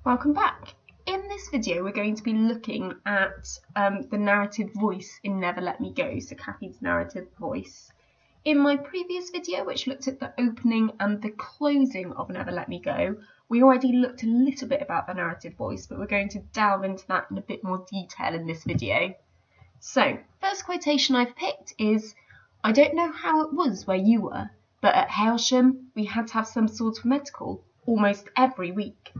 Welcome back. In this video we're going to be looking at the narrative voice in Never Let Me Go, so Kathy's narrative voice. In my previous video, which looked at the opening and the closing of Never Let Me Go, we already looked a little bit about the narrative voice, but we're going to delve into that in a bit more detail in this video. So, first quotation I've picked is, "I don't know how it was where you were, but at Hailsham we had to have some sort of medical almost every week."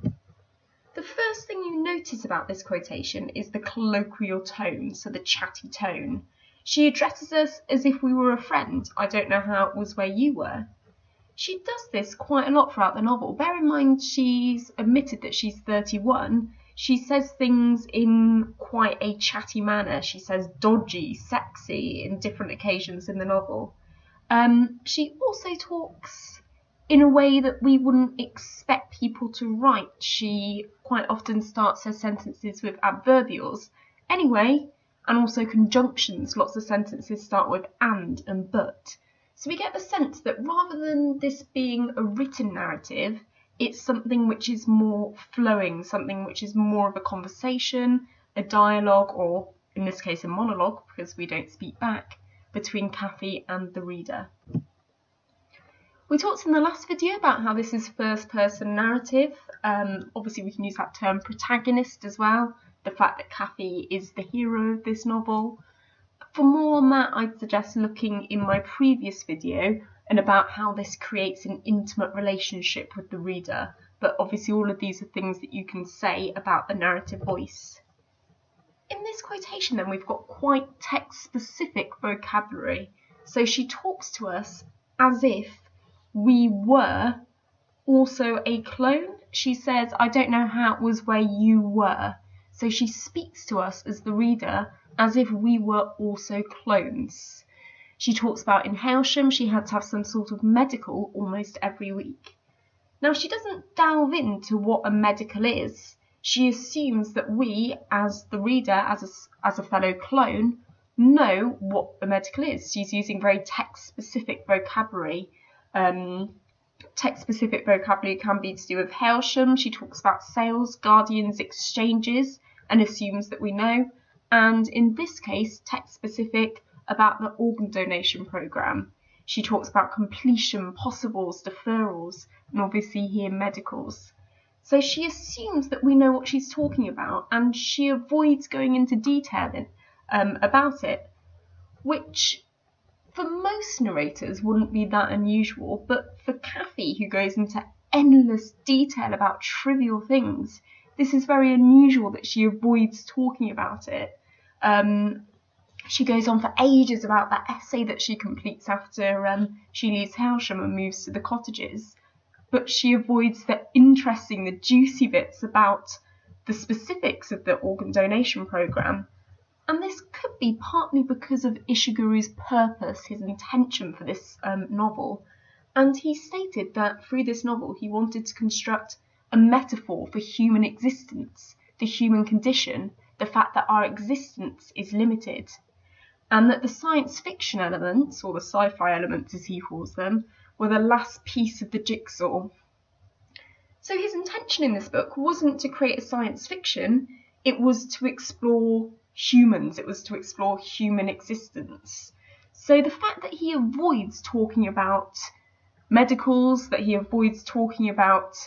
The first thing you notice about this quotation is the colloquial tone, so the chatty tone. She addresses us as if we were a friend. "I don't know how it was where you were." She does this quite a lot throughout the novel. Bear in mind she's admitted that she's 31. She says things in quite a chatty manner. She says dodgy, sexy in different occasions in the novel. She also talks in a way that we wouldn't expect people to write. She quite often starts her sentences with adverbials. Anyway, and also conjunctions. Lots of sentences start with and but. So we get the sense that rather than this being a written narrative, it's something which is more flowing, something which is more of a conversation, a dialogue, or in this case a monologue, because we don't speak back, between Kathy and the reader. We talked in the last video about how this is first-person narrative. Obviously we can use that term protagonist as well, the fact that Kathy is the hero of this novel. For more on that, I'd suggest looking in my previous video and about how this creates an intimate relationship with the reader. But obviously all of these are things that you can say about the narrative voice. In this quotation then, we've got quite text-specific vocabulary. So she talks to us as if we were also a clone. She says, "I don't know how it was where you were." So she speaks to us as the reader as if we were also clones. She talks about in Hailsham she had to have some sort of medical almost every week. Now she doesn't delve into what a medical is. She assumes that we, as the reader, as a fellow clone, know what a medical is. She's using very text-specific vocabulary. Text-specific vocabulary can be to do with Hailsham. She talks about sales, guardians, exchanges, and assumes that we know. And in this case, text-specific about the organ donation programme. She talks about completion, possibles, deferrals, and obviously here medicals. So she assumes that we know what she's talking about, and she avoids going into detail about it, which for most narrators wouldn't be that unusual, but for Kathy, who goes into endless detail about trivial things, this is very unusual that she avoids talking about it. She goes on for ages about that essay that she completes after she leaves Hailsham and moves to the cottages, but she avoids the interesting, the juicy bits about the specifics of the organ donation programme. And this could be partly because of Ishiguro's purpose, his intention for this novel. And he stated that through this novel he wanted to construct a metaphor for human existence, the human condition, the fact that our existence is limited, and that the science fiction elements, or the sci-fi elements as he calls them, were the last piece of the jigsaw. So his intention in this book wasn't to create a science fiction, it was to explore humans, it was to explore human existence. So the fact that he avoids talking about medicals, that he avoids talking about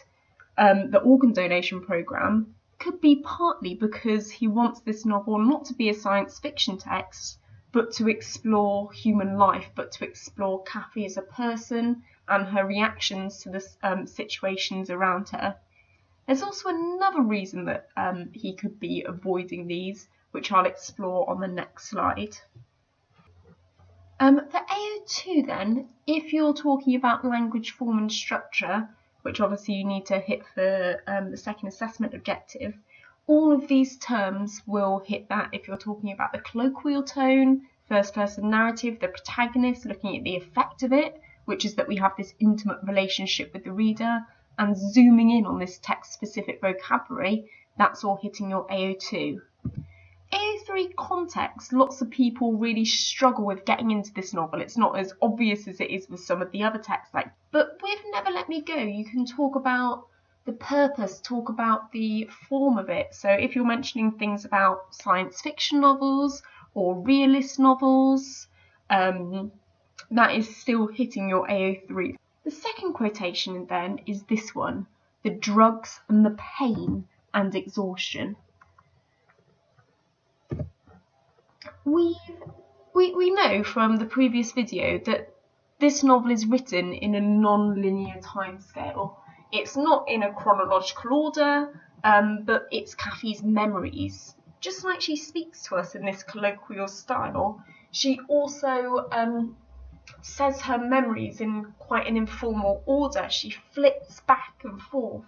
the organ donation programme, could be partly because he wants this novel not to be a science fiction text, but to explore human life, but to explore Kathy as a person and her reactions to the situations around her. There's also another reason that he could be avoiding these, which I'll explore on the next slide. For AO2 then, if you're talking about language, form and structure, which obviously you need to hit for the second assessment objective, all of these terms will hit that if you're talking about the colloquial tone, first-person narrative, the protagonist, looking at the effect of it, which is that we have this intimate relationship with the reader, and zooming in on this text-specific vocabulary, that's all hitting your AO2. AO3 context, lots of people really struggle with getting into this novel. It's not as obvious as it is with some of the other texts, but with Never Let Me Go, you can talk about the purpose, talk about the form of it. So if you're mentioning things about science fiction novels or realist novels, that is still hitting your AO3. The second quotation then is this one, the drugs and the pain and exhaustion. We know from the previous video that this novel is written in a non-linear timescale. It's not in a chronological order, but it's Kathy's memories. Just like she speaks to us in this colloquial style, she also says her memories in quite an informal order. She flits back and forth.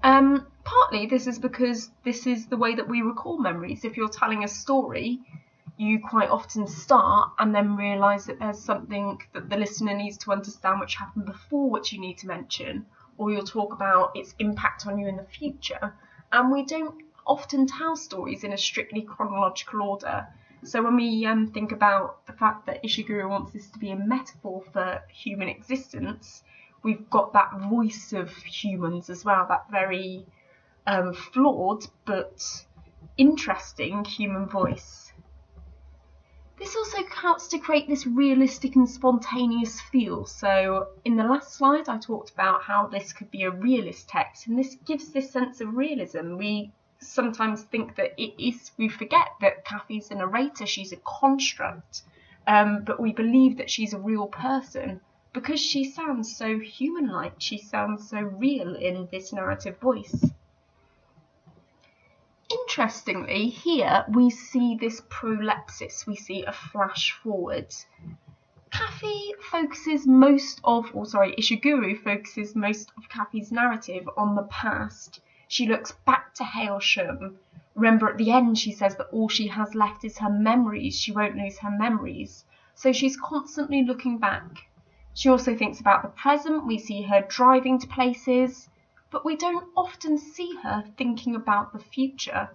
Partly this is because this is the way that we recall memories. If you're telling a story, you quite often start and then realise that there's something that the listener needs to understand which happened before, which you need to mention, or you'll talk about its impact on you in the future. And we don't often tell stories in a strictly chronological order. So when we think about the fact that Ishiguro wants this to be a metaphor for human existence, we've got that voice of humans as well, that very flawed but interesting human voice. This also helps to create this realistic and spontaneous feel. So in the last slide I talked about how this could be a realist text, and this gives this sense of realism. We sometimes think that it is, we forget that Kathy's a narrator, she's a construct, but we believe that she's a real person because she sounds so human-like, she sounds so real in this narrative voice. Interestingly, here we see this prolepsis, we see a flash forward. Ishiguro focuses most of Kathy's narrative on the past. She looks back to Hailsham. Remember, at the end she says that all she has left is her memories. She won't lose her memories. So she's constantly looking back. She also thinks about the present. We see her driving to places, but we don't often see her thinking about the future.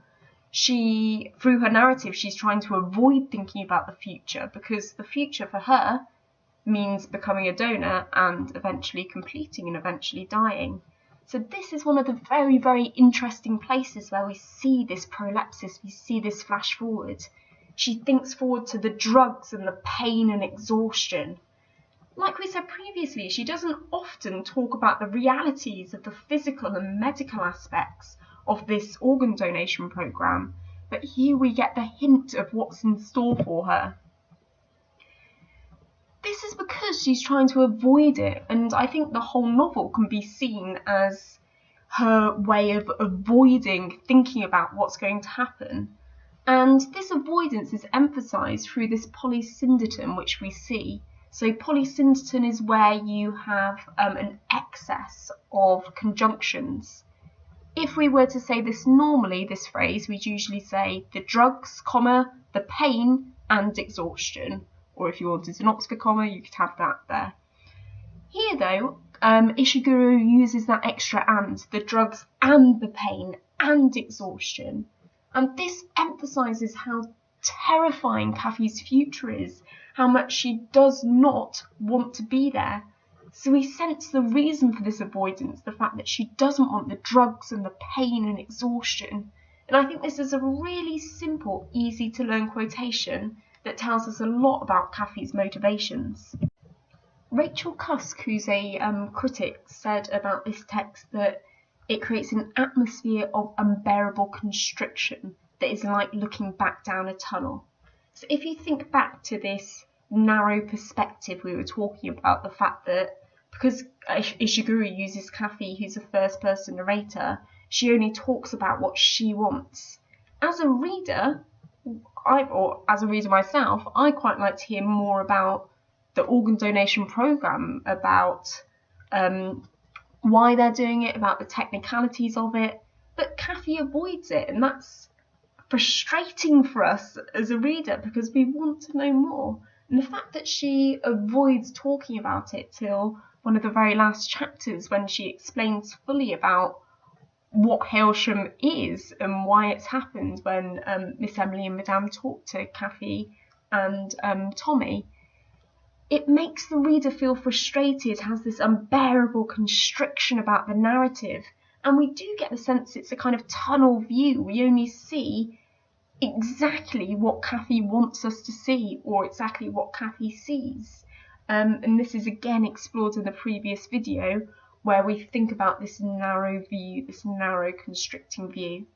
Through her narrative, she's trying to avoid thinking about the future because the future for her means becoming a donor and eventually completing and eventually dying. So this is one of the very, very interesting places where we see this prolepsis, we see this flash forward. She thinks forward to the drugs and the pain and exhaustion. Like we said previously, she doesn't often talk about the realities of the physical and medical aspects of this organ donation programme, but here we get the hint of what's in store for her. This is because she's trying to avoid it, and I think the whole novel can be seen as her way of avoiding thinking about what's going to happen. And this avoidance is emphasised through this polysyndeton which we see. So polysyndeton is where you have an excess of conjunctions. If we were to say this normally, this phrase, we'd usually say the drugs, comma, the pain and exhaustion. Or if you wanted an Oxford comma, you could have that there. Here though, Ishiguro uses that extra and, the drugs and the pain and exhaustion. And this emphasises how terrifying Kathy's future is, how much she does not want to be there. So we sense the reason for this avoidance, the fact that she doesn't want the drugs and the pain and exhaustion. And I think this is a really simple, easy to learn quotation that tells us a lot about Kathy's motivations. Rachel Cusk, who's a critic, said about this text that it creates an atmosphere of unbearable constriction that is like looking back down a tunnel. So if you think back to this narrow perspective we were talking about, the fact that because Ishiguro uses Kathy, who's a first-person narrator, she only talks about what she wants. As a reader, or as a reader myself, I quite like to hear more about the organ donation programme, about why they're doing it, about the technicalities of it, but Kathy avoids it, and that's frustrating for us as a reader because we want to know more. And the fact that she avoids talking about it till one of the very last chapters when she explains fully about what Hailsham is and why it's happened when Miss Emily and Madame talk to Kathy and Tommy. It makes the reader feel frustrated, has this unbearable constriction about the narrative, and we do get the sense it's a kind of tunnel view. We only see exactly what Kathy wants us to see, or exactly what Kathy sees. And this is again explored in the previous video, where we think about this narrow view, this narrow constricting view.